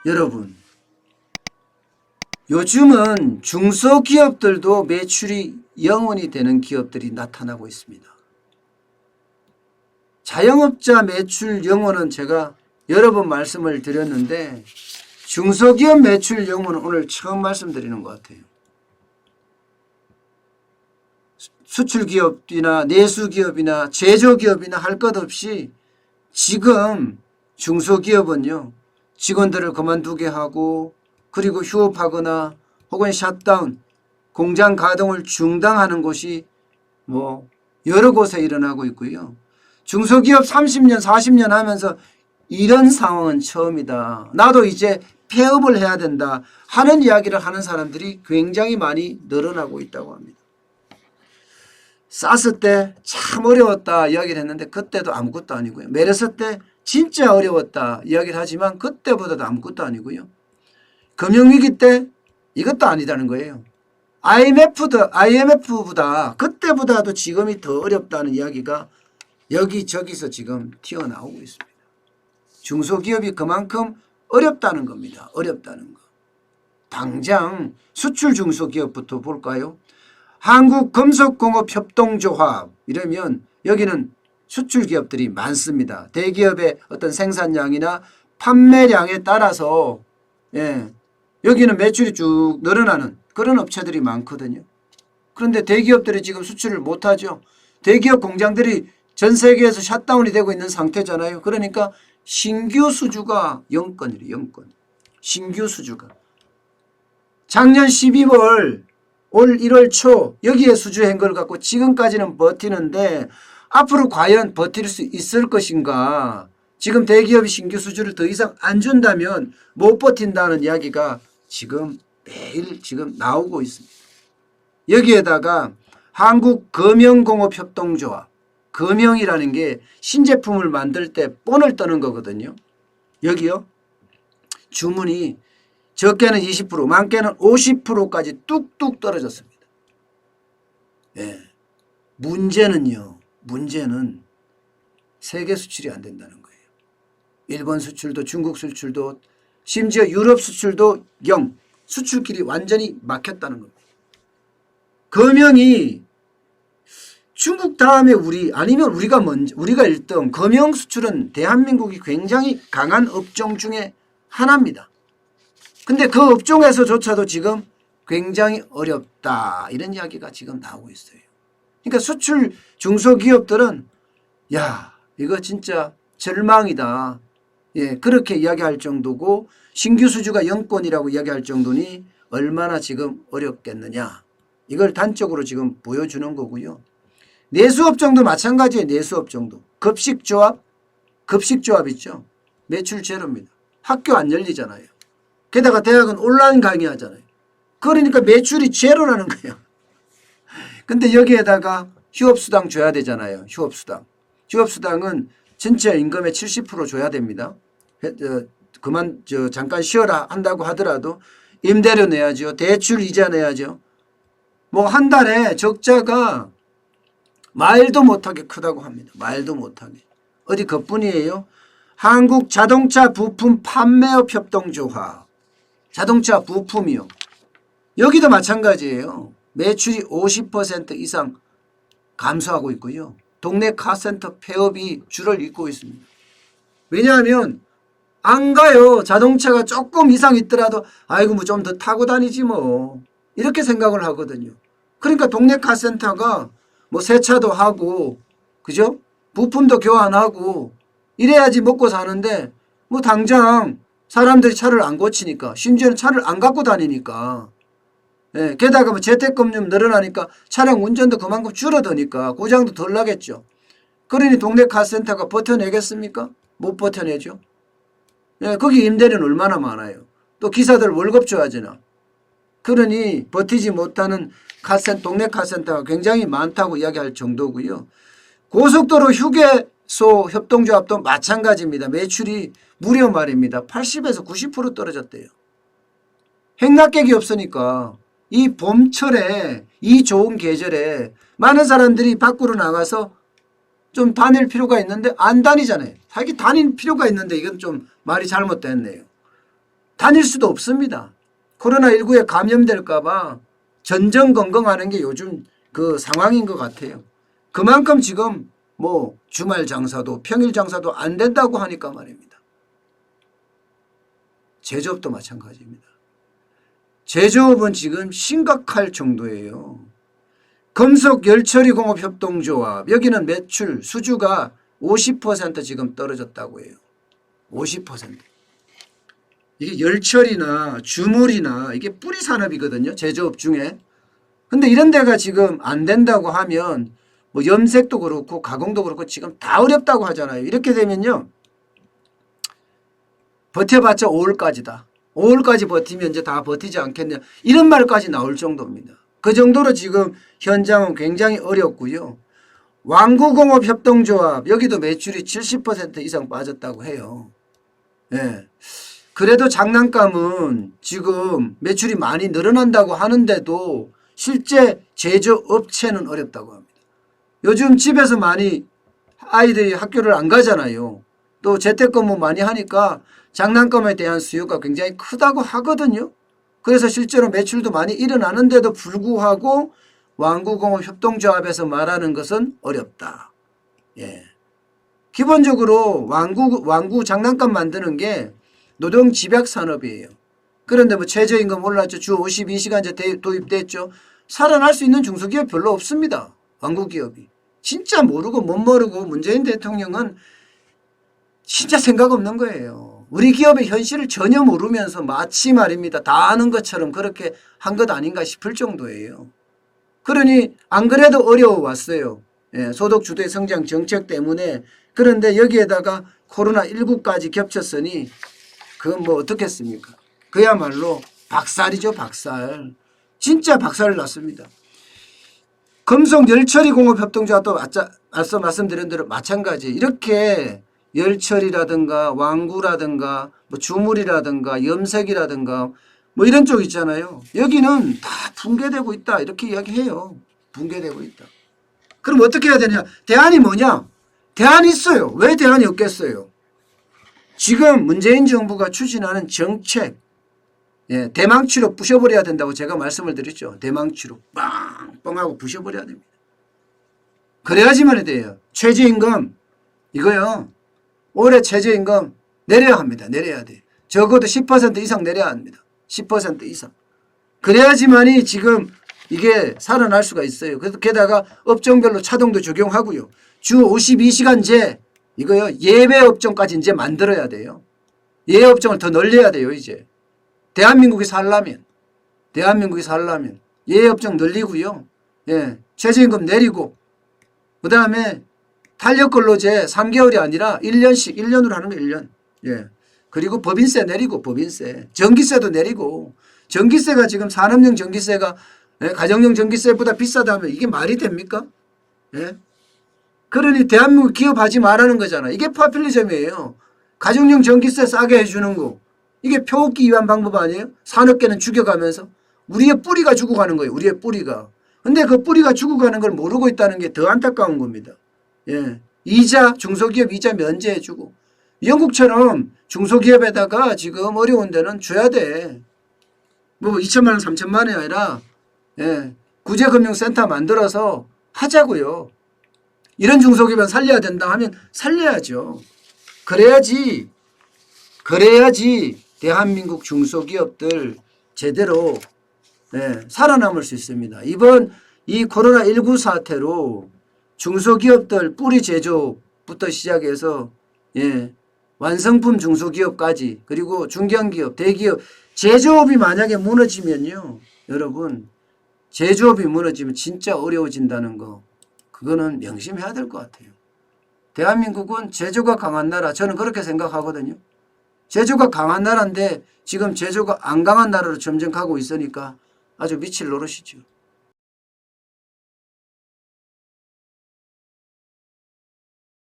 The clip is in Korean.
여러분, 요즘은 중소기업들도 매출이 0원이 되는 기업들이 나타나고 있습니다. 자영업자 매출 0원은 제가 여러 번 말씀을 드렸는데 중소기업 매출 0원은 오늘 처음 말씀드리는 것 같아요. 수출기업이나 내수기업이나 제조기업이나 할 것 없이 지금 중소기업은요, 직원들을 그만두게 하고 그리고 휴업하거나 혹은 샷다운, 공장 가동을 중단하는 곳이 뭐 여러 곳에 일어나고 있고요. 중소기업 30년 40년 하면서 이런 상황은 처음이다. 나도 이제 폐업을 해야 된다 하는 이야기를 하는 사람들이 굉장히 많이 늘어나고 있다고 합니다. 사스 때 참 어려웠다 이야기를 했는데 그때도 아무것도 아니고요. 메르스 때 진짜 어려웠다 이야기를 하지만 그때보다도 아무것도 아니고요. 금융위기 때 이것도 아니다는 거예요. IMF보다 그때보다도 지금이 더 어렵다는 이야기가 여기저기서 지금 튀어나오고 있습니다. 중소기업이 그만큼 어렵다는 겁니다. 어렵다는 거. 당장 수출 중소기업부터 볼까요? 한국금속공업협동조합 이러면 여기는 수출기업들이 많습니다. 대기업의 어떤 생산량이나 판매량에 따라서 여기는 매출이 쭉 늘어나는 그런 업체들이 많거든요. 그런데 대기업들이 지금 수출을 못하죠. 대기업 공장들이 전 세계에서 샷다운이 되고 있는 상태잖아요. 그러니까 신규 수주가 0건이래요. 0건. 신규 수주가. 작년 12월 올 1월 초 여기에 수주한 걸 갖고 지금까지는 버티는데 앞으로 과연 버틸 수 있을 것인가. 지금 대기업이 신규 수주를 더 이상 안 준다면 못 버틴다는 이야기가 지금 매일 지금 나오고 있습니다. 여기에다가 한국금형공업협동조합, 금형이라는 게 신제품을 만들 때 본을 떠는 거거든요. 여기요. 주문이 적게는 20%, 많게는 50%까지 뚝뚝 떨어졌습니다. 문제는요. 문제는 세계 수출이 안 된다는 거예요. 일본 수출도 중국 수출도 심지어 유럽 수출도 0. 수출길이 완전히 막혔다는 겁니다. 금형이 중국 다음에 우리 아니면 우리가 1등. 금형 수출은 대한민국이 굉장히 강한 업종 중에 하나입니다. 근데 그 업종에서조차도 지금 굉장히 어렵다. 이런 이야기가 지금 나오고 있어요. 그러니까 수출 중소기업들은 야 이거 진짜 절망이다. 그렇게 이야기할 정도고 신규 수주가 0건이라고 이야기할 정도니 얼마나 지금 어렵겠느냐. 이걸 단적으로 지금 보여주는 거고요. 내수업종도 마찬가지예요. 내수업종도. 급식조합 있죠. 매출 제로입니다. 학교 안 열리잖아요. 게다가 대학은 온라인 강의하잖아요. 그러니까 매출이 제로라는 거예요. 근데 여기에다가 휴업수당 줘야 되잖아요. 휴업수당은 전체 임금의 70% 줘야 됩니다. 잠깐 쉬어라 한다고 하더라도 임대료 내야죠. 대출 이자 내야죠. 뭐 한 달에 적자가 말도 못하게 크다고 합니다. 말도 못하게. 어디 그뿐이에요. 한국자동차 부품 판매업 협동조합. 자동차 부품이요. 여기도 마찬가지예요. 매출이 50% 이상 감소하고 있고요. 동네 카센터 폐업이 줄을 잇고 있습니다. 왜냐하면 안 가요. 자동차가 조금 이상 있더라도 아이고 뭐 좀 더 타고 다니지 뭐. 이렇게 생각을 하거든요. 그러니까 동네 카센터가 뭐 세차도 하고 그죠? 부품도 교환하고 이래야지 먹고 사는데 뭐 당장 사람들이 차를 안 고치니까 심지어는 차를 안 갖고 다니니까 게다가 뭐 재택근무 늘어나니까 차량 운전도 그만큼 줄어드니까 고장도 덜 나겠죠. 그러니 동네 카센터가 버텨내겠습니까? 못 버텨내죠. 거기 임대료는 얼마나 많아요. 또 기사들 월급 줘야지나. 그러니 버티지 못하는 동네 카센터가 굉장히 많다고 이야기할 정도고요. 고속도로 휴게소 협동조합도 마찬가지입니다. 매출이 무려 말입니다. 80에서 90% 떨어졌대요. 행락객이 없으니까 이 봄철에 이 좋은 계절에 많은 사람들이 밖으로 나가서 좀 다닐 필요가 있는데 안 다니잖아요. 자기 다닐 필요가 있는데 이건 좀 말이 잘못됐네요. 다닐 수도 없습니다. 코로나19에 감염될까 봐 전전긍긍하는 게 요즘 그 상황인 것 같아요. 그만큼 지금 뭐 주말 장사도 평일 장사도 안 된다고 하니까 말입니다. 제조업도 마찬가지입니다. 제조업은 지금 심각할 정도예요. 금속열처리공업협동조합 여기는 매출 수주가 50% 지금 떨어졌다고 해요. 50%. 이게 열처리나 주물이나 이게 뿌리 산업이거든요. 제조업 중에. 근데 이런 데가 지금 안 된다고 하면 뭐 염색도 그렇고 가공도 그렇고 지금 다 어렵다고 하잖아요. 이렇게 되면요. 버텨봤자 5월까지다. 5월까지 버티면 이제 다 버티지 않겠냐. 이런 말까지 나올 정도입니다. 그 정도로 지금 현장은 굉장히 어렵고요. 완구공업협동조합 여기도 매출이 70% 이상 빠졌다고 해요. 예. 그래도 장난감은 지금 매출이 많이 늘어난다고 하는데도 실제 제조업체는 어렵다고 합니다. 요즘 집에서 많이 아이들이 학교를 안 가잖아요. 또 재택근무 많이 하니까 장난감에 대한 수요가 굉장히 크다고 하거든요. 그래서 실제로 매출도 많이 일어나는데도 불구하고 완구공업협동조합에서 말하는 것은 어렵다. 예. 기본적으로 완구 장난감 만드는 게 노동 집약 산업이에요. 그런데 뭐 최저임금 올랐죠. 주 52시간제 도입됐죠. 살아날 수 있는 중소기업 별로 없습니다. 완구기업이. 진짜 모르고 못 모르고 문재인 대통령은 진짜 생각 없는 거예요. 우리 기업의 현실을 전혀 모르면서 마치 말입니다. 다 아는 것처럼 그렇게 한 것 아닌가 싶을 정도예요. 그러니 안 그래도 어려워왔어요. 예, 소득주도의 성장 정책 때문에. 그런데 여기에다가 코로나19까지 겹쳤으니 그건 뭐 어떻겠습니까? 그야말로 박살이죠. 박살. 진짜 박살을 났습니다. 금속열처리공업협동조합도 앞서 말씀드린 대로 마찬가지. 이렇게 열처리라든가 완구라든가 뭐 주물이라든가 염색이라든가 뭐 이런 쪽 있잖아요. 여기는 다 붕괴되고 있다. 이렇게 이야기해요. 붕괴되고 있다. 그럼 어떻게 해야 되냐? 대안이 뭐냐? 대안이 있어요. 왜 대안이 없겠어요? 지금 문재인 정부가 추진하는 정책, 예, 대망치로 부셔버려야 된다고 제가 말씀을 드렸죠. 대망치로 빵빵하고 부셔버려야 됩니다. 그래야지만 돼요. 최저임금 이거요. 올해 최저임금 내려야 합니다. 내려야 돼. 적어도 10% 이상 내려야 합니다. 10% 이상. 그래야지만이 지금 이게 살아날 수가 있어요. 그래서 게다가 업종별로 차등도 적용하고요. 주 52시간제 이거요. 예외 업종까지 이제 만들어야 돼요. 예외 업종을 더 늘려야 돼요. 이제. 대한민국이 살려면 예외 업종 늘리고요. 예, 최저임금 내리고 그다음에 탄력근로제 3개월이 아니라 1년씩 1년으로 하는 거예요. 1년. 예. 그리고 법인세 내리고 법인세. 전기세도 내리고 전기세가 지금 산업용 전기세가 예, 가정용 전기세보다 비싸다면 이게 말이 됩니까? 예. 그러니 대한민국 기업하지 말라는 거잖아. 이게 파퓰리즘이에요. 가정용 전기세 싸게 해주는 거. 이게 표웃기 위한 방법 아니에요? 산업계는 죽여가면서. 우리의 뿌리가 죽어가는 거예요. 우리의 뿌리가. 근데 그 뿌리가 죽어가는 걸 모르고 있다는 게 더 안타까운 겁니다. 예. 이자, 중소기업 이자 면제해주고. 영국처럼 중소기업에다가 지금 어려운 데는 줘야 돼. 뭐 2천만 원, 3천만 원이 아니라 예. 구제금융센터 만들어서 하자고요. 이런 중소기업은 살려야 된다 하면 살려야죠. 그래야지 대한민국 중소기업들 제대로 예, 살아남을 수 있습니다. 이번 이 코로나19 사태로 중소기업들 뿌리 제조부터 시작해서 예, 완성품 중소기업까지 그리고 중견기업, 대기업 제조업이 만약에 무너지면요. 여러분 제조업이 무너지면 진짜 어려워진다는 거 그거는 명심해야 될 것 같아요. 대한민국은 제조가 강한 나라 저는 그렇게 생각하거든요. 제조가 강한 나라인데 지금 제조가 안 강한 나라로 점점 가고 있으니까 아주 미칠 노릇이죠.